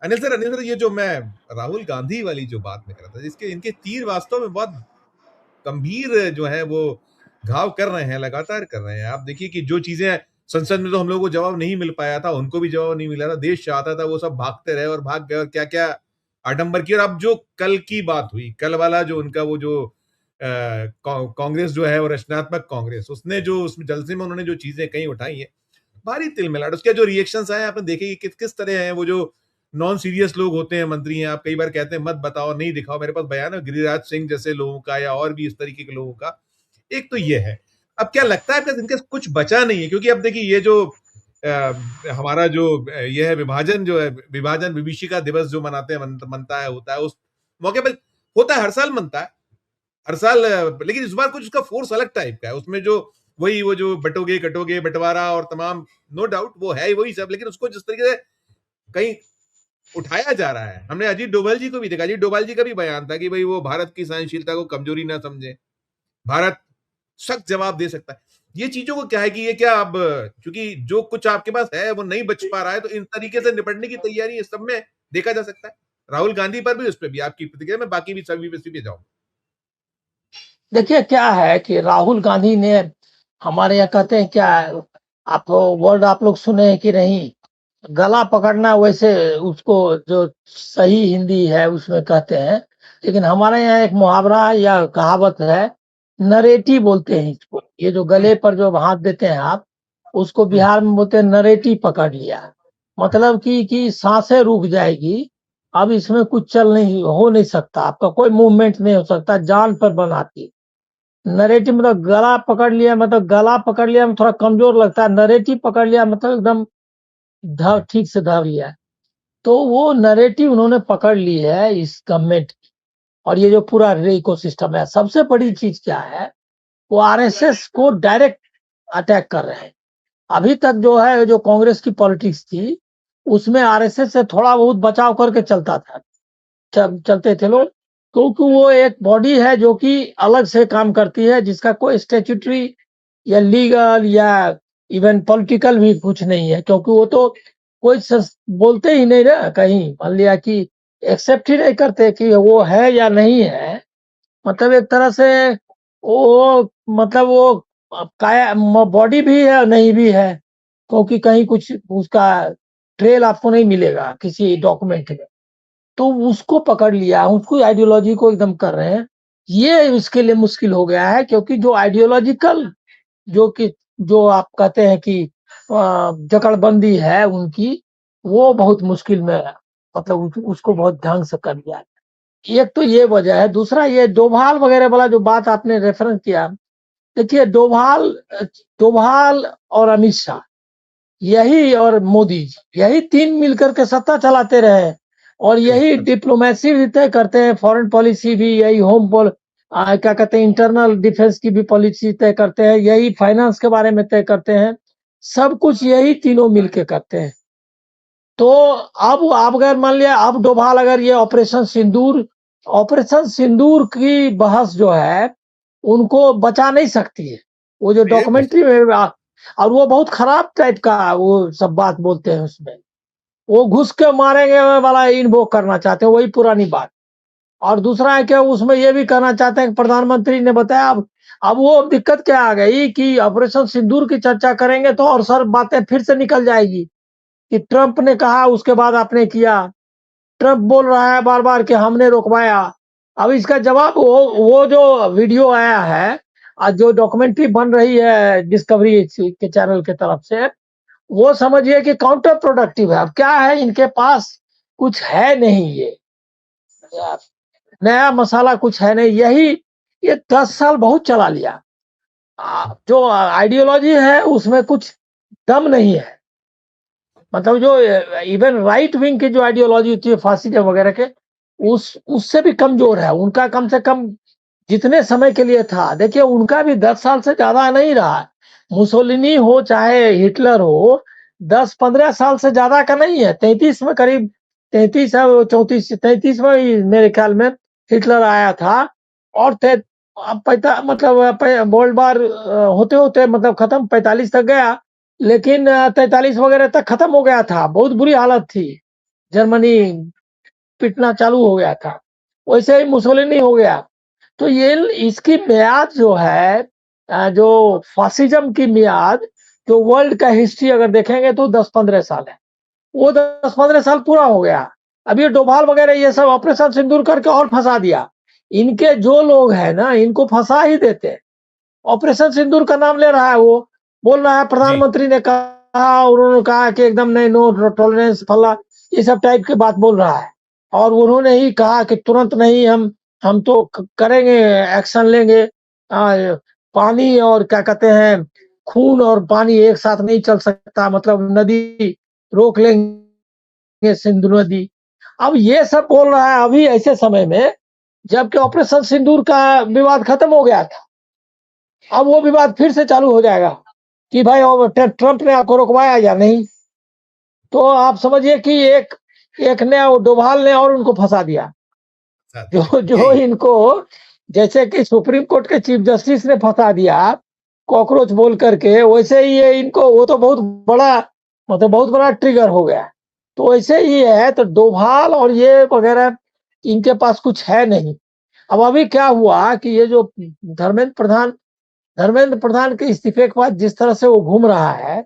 Anil sir, ये जो मैं राहुल गांधी वाली जो बात में कर रहा था, जिसके इनके तीर वास्तव में बहुत गंभीर जो है वो घाव कर रहे हैं, लगातार कर रहे हैं। आप देखिए कि जो चीजें संसद में तो हम लोगों को जवाब नहीं मिल पाया था, उनको भी जवाब नहीं मिला था, देश चाहता था वो सब भागते रहे और भाग गए और क्या क्या आडंबर किया। और अब जो कल की बात हुई, कल वाला जो उनका वो जो कांग्रेस जो है वो रचनात्मक कांग्रेस, उसने जो उसमें जलसे में उन्होंने जो चीजें कहीं उठाई है, भारी तिलमिलाट। उसके जो रिएक्शंस आए आपने देखे कि किस किस तरह हैं। वो जो नॉन सीरियस लोग होते हैं, मंत्री हैं, आप कई बार कहते हैं मत बताओ, नहीं दिखाओ, मेरे पास बयान है गिरिराज सिंह जैसे लोगों का या और भी इस तरीके के लोगों का। एक तो ये है। अब क्या लगता है इनके कुछ बचा नहीं है, क्योंकि अब देखिए ये जो हमारा जो ये है विभाजन, जो है विभाजन विभीषिका दिवस जो मनाते हैं, मनता है, होता है उस मौके पर, होता है हर साल मनता है, हर साल। लेकिन इस बार कुछ उसका फोर्स अलग टाइप का है, उसमें जो वही वो जो बटोगे कटोगे बंटवारा और तमाम, नो डाउट वो है ही वही सब, लेकिन उसको जिस तरीके से कहीं उठाया जा रहा है। हमने अजीत डोभाल जी को भी देखा, अजीत डोभाल जी का भी बयान था कि भाई वो भारत की सहनशीलता को कमजोरी ना समझे, भारत सख्त जवाब दे सकता है। ये चीजों को क्या है कि ये क्या अब, क्योंकि जो कुछ आपके पास है वो नहीं बच पा रहा है, तो इन तरीके से निपटने की तैयारी इस सब में देखा जा सकता है। राहुल गांधी पर भी, उस पर भी आपकी प्रतिक्रिया में, बाकी भी सभी पे जाऊं। देखिए क्या है कि राहुल गांधी ने, हमारे यहाँ कहते हैं क्या, आप वर्ड आप लोग सुने हैं कि नहीं, गला पकड़ना, वैसे उसको जो सही हिंदी है उसमें कहते हैं, लेकिन हमारे यहाँ एक मुहावरा या कहावत है, नरेटी बोलते हैं इसको। ये जो गले पर जो हाथ देते हैं आप, उसको बिहार में बोलते हैं नरेटी पकड़ लिया। मतलब कि सांसें रुक जाएगी, अब इसमें कुछ चल नहीं, हो नहीं सकता, आपका कोई मूवमेंट नहीं हो सकता, जान पर बनाती। नरेटिव मतलब गला पकड़ लिया, मतलब गला पकड़ लिया में थोड़ा कमजोर लगता है, नरेटिव पकड़ लिया मतलब एकदम ठीक से धर लिया। तो वो नरेटिव उन्होंने पकड़ ली है इस गवर्नमेंट की। और ये जो पूरा इकोसिस्टम है, सबसे बड़ी चीज क्या है, वो आरएसएस को डायरेक्ट अटैक कर रहे हैं। अभी तक जो है, जो कांग्रेस की पॉलिटिक्स थी, उसमें आरएसएस से थोड़ा बहुत बचाव करके चलता था, चलते थे लोग, क्योंकि वो एक बॉडी है जो कि अलग से काम करती है, जिसका कोई स्टेचुटरी या लीगल या इवन पॉलिटिकल भी कुछ नहीं है, क्योंकि वो तो कोई बोलते ही नहीं ना कहीं, मान लिया कि एक्सेप्ट ही नहीं करते कि वो है या नहीं है। मतलब एक तरह से वो, मतलब वो काया बॉडी भी है और नहीं भी है, क्योंकि कहीं कुछ उसका ट्रेल आपको नहीं मिलेगा किसी डॉक्यूमेंट में। तो उसको पकड़ लिया, उसको आइडियोलॉजी को एकदम कर रहे हैं। ये उसके लिए मुश्किल हो गया है, क्योंकि जो आइडियोलॉजिकल, जो कि जो आप कहते हैं कि जकड़बंदी है उनकी, वो बहुत मुश्किल में है। मतलब उसको बहुत ढंग से कर दिया। एक तो ये वजह है, दूसरा ये डोभाल वगैरह वाला जो बात आपने रेफरेंस किया, देखिए डोभाल, डोभाल और अमित शाह, यही और मोदी जी, यही तीन मिलकर के सत्ता चलाते रहे, और यही डिप्लोमेसी भी तय करते हैं, फॉरेन पॉलिसी भी यही, क्या कहते हैं, इंटरनल डिफेंस की भी पॉलिसी तय करते हैं, यही फाइनेंस के बारे में तय करते हैं, सब कुछ यही तीनों मिलके करते हैं। तो अब आप अगर मान लिया, अब डोभाल अगर ये ऑपरेशन सिंदूर की बहस जो है, उनको बचा नहीं सकती है। वो जो डॉक्यूमेंट्री में और वो बहुत खराब टाइप का वो सब बात बोलते हैं उसमें, वो घुस के मारेंगे वाला इन्वोक करना चाहते हैं, वही पुरानी बात। और दूसरा है कि उसमें ये भी कहना चाहते हैं कि प्रधानमंत्री ने बताया, अब वो दिक्कत क्या आ गई कि ऑपरेशन सिंदूर की चर्चा करेंगे तो और सर बातें फिर से निकल जाएगी कि ट्रंप ने कहा उसके बाद आपने किया, ट्रंप बोल रहा है बार बार कि हमने रोकवाया। अब इसका जवाब वो जो वीडियो आया है, आज जो डॉक्यूमेंट्री बन रही है डिस्कवरी के चैनल के तरफ से, वो समझिए कि काउंटर प्रोडक्टिव है। अब क्या है, इनके पास कुछ है नहीं, ये नया मसाला कुछ है नहीं, यही ये 10 साल बहुत चला लिया। जो आइडियोलॉजी है उसमें कुछ दम नहीं है। मतलब जो इवन राइट विंग की जो आइडियोलॉजी होती है फासिज्म वगैरह के, उससे भी कमजोर है उनका, कम से कम जितने समय के लिए था। देखिए उनका भी 10 साल से ज्यादा नहीं रहा। मुसोलिनी हो चाहे हिटलर हो, 10-15 साल से ज्यादा का नहीं है। 33 में करीब, 33 34 33 में ही मेरे ख्याल में हिटलर आया था। और मतलब वर्ल्ड वार होते होते मतलब खत्म 45 तक गया, लेकिन 43 वगैरह तक खत्म हो गया था, बहुत बुरी हालत थी। जर्मनी पिटना चालू हो गया था, वैसे ही मुसोलिनी हो गया। तो ये इसकी मियाद जो है, जो फासिज्म की मियाद, जो वर्ल्ड का हिस्ट्री अगर देखेंगे तो 10-15 साल है। वो 10-15 साल पूरा हो गया। अब ये डोभाल वगैरह ये सब ऑपरेशन सिंदूर करके और फंसा दिया। इनके जो लोग हैं ना, इनको फंसा ही देते हैं। ऑपरेशन सिंदूर का नाम ले रहा है, वो बोल रहा है जी, प्रधानमंत्री ने कहा, उन्होंने कहा कि एकदम नहीं, नो टॉलरेंस फला, ये सब टाइप की बात बोल रहा है। और उन्होंने ही कहा कि तुरंत नहीं, हम तो करेंगे, एक्शन लेंगे। पानी और क्या कहते हैं, खून और पानी एक साथ नहीं चल सकता, मतलब नदी रोक लेंगे, सिंधु नदी। अब ये सब बोल रहा है अभी ऐसे समय में, जबकि ऑपरेशन सिंदूर का विवाद खत्म हो गया था। अब वो विवाद फिर से चालू हो जाएगा कि भाई ट्रंप ने आपको रोकवाया या नहीं। तो आप समझिए कि एक एक ने, डोभाल ने और उनको फंसा दिया। साथ जो है, जो यही इनको, जैसे कि सुप्रीम कोर्ट के चीफ जस्टिस ने फंसा दिया कॉकरोच बोल करके, वैसे ही ये इनको, वो तो बहुत बड़ा, मतलब बहुत बड़ा ट्रिगर हो गया। तो वैसे ही है, तो डोभाल और ये वगैरह, इनके पास कुछ है नहीं। अब अभी क्या हुआ कि ये जो धर्मेंद्र प्रधान धर्मेंद्र प्रधान के इस्तीफे के बाद जिस तरह से वो घूम रहा है,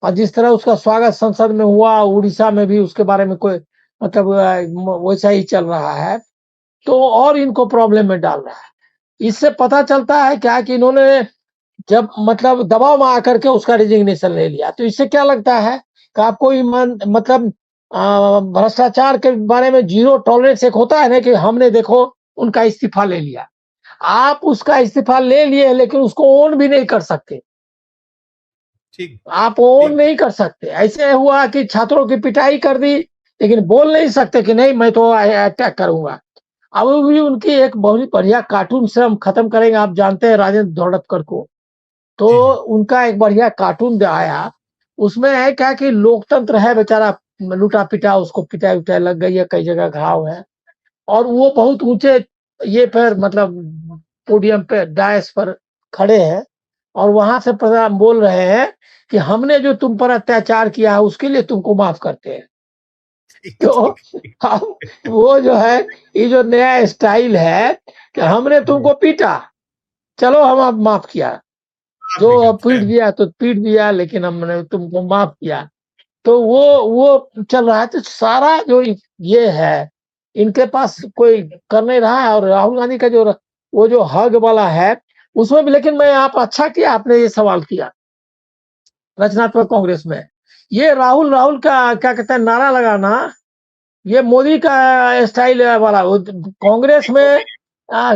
और जिस तरह उसका स्वागत संसद में हुआ, उड़ीसा में भी उसके बारे में कोई, मतलब वैसा ही चल रहा है, तो और इनको प्रॉब्लम में डाल रहा है। इससे पता चलता है क्या कि इन्होंने जब मतलब दबाव में आकर के उसका रिजिग्नेशन ले लिया, तो इससे क्या लगता है कि आपको ईमान, मतलब भ्रष्टाचार के बारे में जीरो टॉलरेंस एक होता है ना, कि हमने देखो उनका इस्तीफा ले लिया। आप उसका इस्तीफा ले लिए, लेकिन उसको ओन भी नहीं कर सकते। ठीक, आप ओन ठीक, नहीं कर सकते। ऐसे हुआ कि छात्रों की पिटाई कर दी, लेकिन बोल नहीं सकते कि नहीं, मैं तो अटैक करूंगा। अब भी उनकी एक बहुत बढ़िया कार्टून से हम खत्म करेंगे। आप जानते हैं राजेंद्र धोड़पकर को, तो जी, जी, उनका एक बढ़िया कार्टून आया। उसमें है क्या कि लोकतंत्र है बेचारा, लूटा पिटा, उसको पिटाई उटाई लग गई है, कई जगह घाव है, और वो बहुत ऊंचे ये पर, मतलब पोडियम पे, डायस पर खड़े हैं, और वहां से प्रधान बोल रहे हैं कि हमने जो तुम पर अत्याचार किया है उसके लिए तुमको माफ करते हैं। ठीक, तो ठीक, हम, वो जो है, ये जो नया स्टाइल है कि हमने जी, तुमको पीटा, चलो हम अब माफ किया, आप जो भी करते पीट हैं। दिया तो पीट दिया, लेकिन हमने तुमको माफ किया। तो वो चल रहा है। तो सारा जो ये है, इनके पास कोई कर नहीं रहा है। और राहुल गांधी का जो वो जो हग वाला है, उसमें भी, लेकिन मैं, आप अच्छा किया आपने ये सवाल किया, रचनात्मक कांग्रेस में ये राहुल राहुल का क्या कहते हैं नारा लगाना, ये मोदी का स्टाइल वाला। कांग्रेस में आ,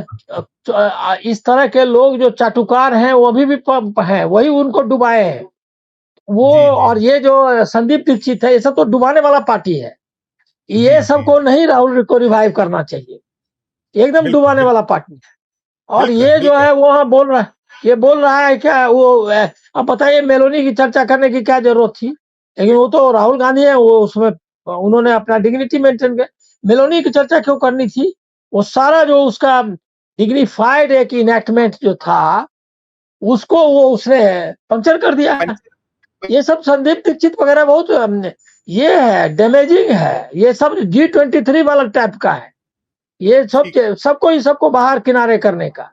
इस तरह के लोग जो चाटुकार हैं, वो अभी भी हैं, वही उनको डुबाए हैं वो। जी, जी, और ये जो संदीप दीक्षित है, ये सब तो डुबाने वाला पार्टी है। जी, ये जी, सबको नहीं राहुल को रिवाइव करना चाहिए, एकदम बिल्कुल, डुबाने वाला बिल्कुल, पार्टी है। और बिल्कुल, ये जो बिल्कुल। है वो हाँ बोल रहा है, ये बोल रहा है क्या वो, अब बताइए मेलोनी की चर्चा करने की क्या जरूरत थी। लेकिन वो तो राहुल गांधी है, वो उसमें उन्होंने अपना डिग्निटी मेंटेन कर, मेलोनी की चर्चा क्यों करनी थी। वो सारा जो उसका डिग्निफाइड एक इनेक्टमेंट जो था, उसको वो उसने पंक्चर कर दिया। पंच ये सब संदीप दीक्षित वगैरह बहुत ये है, डैमेजिंग है। ये सब G23 वाला टाइप का है। ये सब ठीक, सबको ही सबको बाहर किनारे करने का।